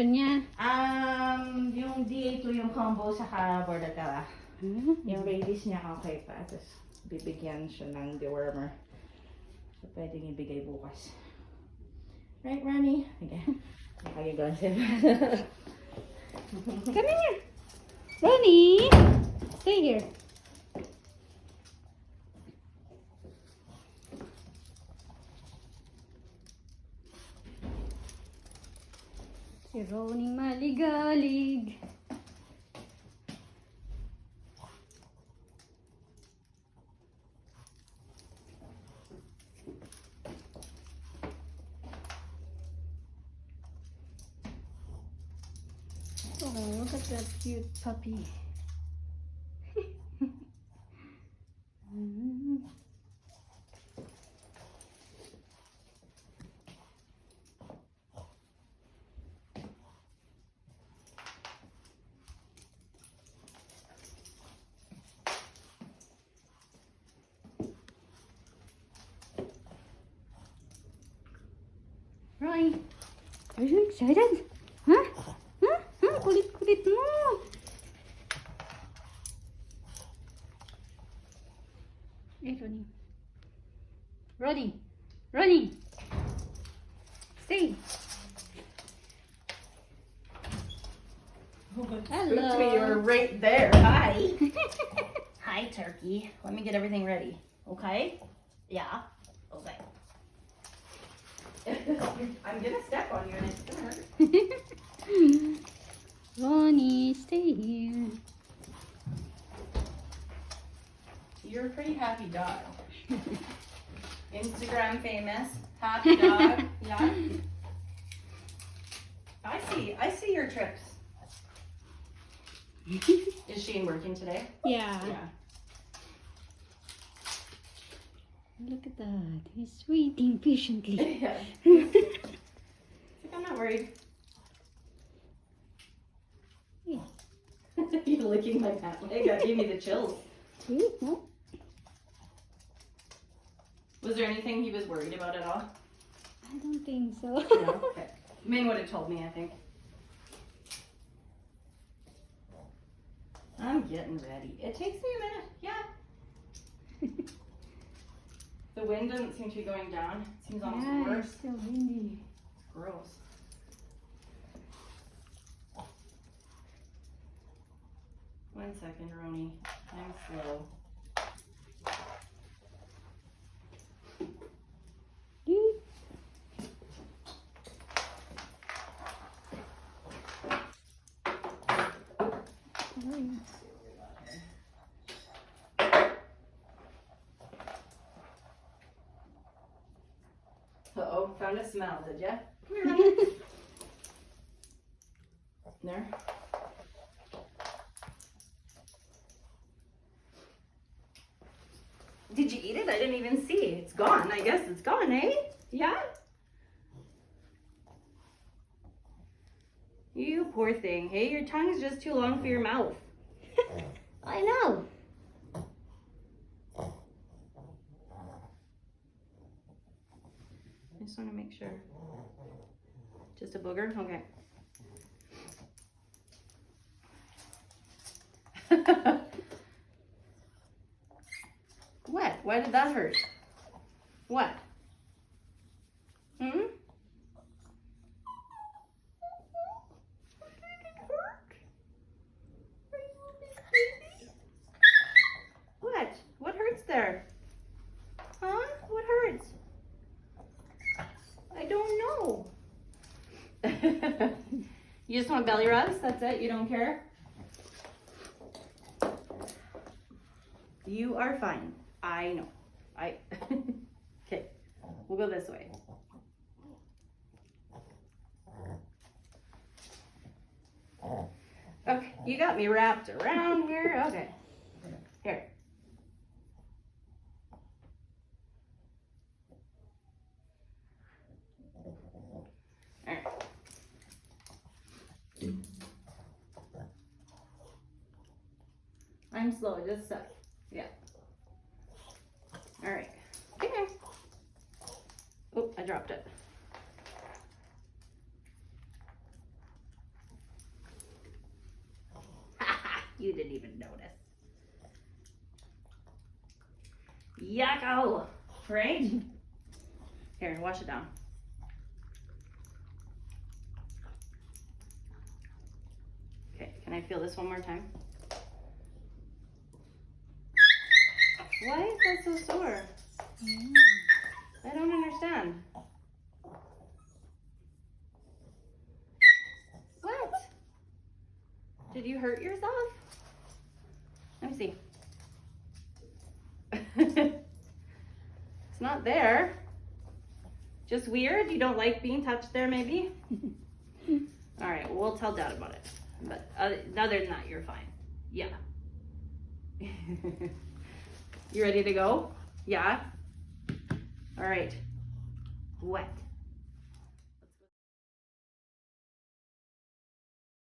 prescription niya? Yung D8 yung combo sa Bordetella. Yung rabies niya okay pa. Tapos bibigyan siya ng dewormer. So pwedeng ibigay bukas. Right, Roni? Okay. How you going, Sim? Come here. Roni, stay here. Si Roni maligalig. Oh, look at that cute puppy. Roy, are you excited? Huh? Huh? Huh? Kulit-kulit mo. Hey, Ronnie. Ronnie. Ronnie. Stay. Hello. You were right there. Hi. Hi, turkey. Let me get everything ready. Okay? Yeah. Okay. I'm gonna step on you and it's gonna hurt. Ronnie, stay here. You're a pretty happy dog. Instagram famous. Happy dog. Yeah. I see your trips. Is Shane working today? Yeah. Yeah. Look at that. He's waiting patiently. Yeah. I'm not worried. Yeah. You're licking my pant leg. That gave me the chills. No. Was there anything he was worried about at all? I don't think so. No. Okay. Min would have told me, I think. I'm getting ready. It takes me a minute. Yeah. The wind doesn't seem to be going down. It seems almost Yeah, worse. it's still windy. It's gross. One second, Roni. I'm slow. Uh-oh, found a smell, did ya? Come here, Roni. There. Did you eat it? I didn't even see. It's gone. I guess it's gone, eh? Yeah? You poor thing. Hey, your tongue's just too long for your mouth. I know. I just want to make sure. Just a booger? Okay. What? Why did that hurt? What? Hmm? What? What hurts there? Huh? What hurts? I don't know. You just want belly rubs? That's it? You don't care? You are fine. I know. Okay. We'll go this way. Okay. You got me wrapped around here. Okay. Here. All right. I'm slow, just a sec. Yeah. All right. Come here. Oh, I dropped it. You didn't even notice. Yucko! Right? Here, wash it down. Okay, can I feel this one more time? Why is that so sore? I don't understand. What? Did you hurt yourself? Let me see. It's not there. Just weird? You don't like being touched there, maybe? All right, well, we'll tell Dad about it. But other than that, you're fine. Yeah. You ready to go? Yeah? All right. Wet.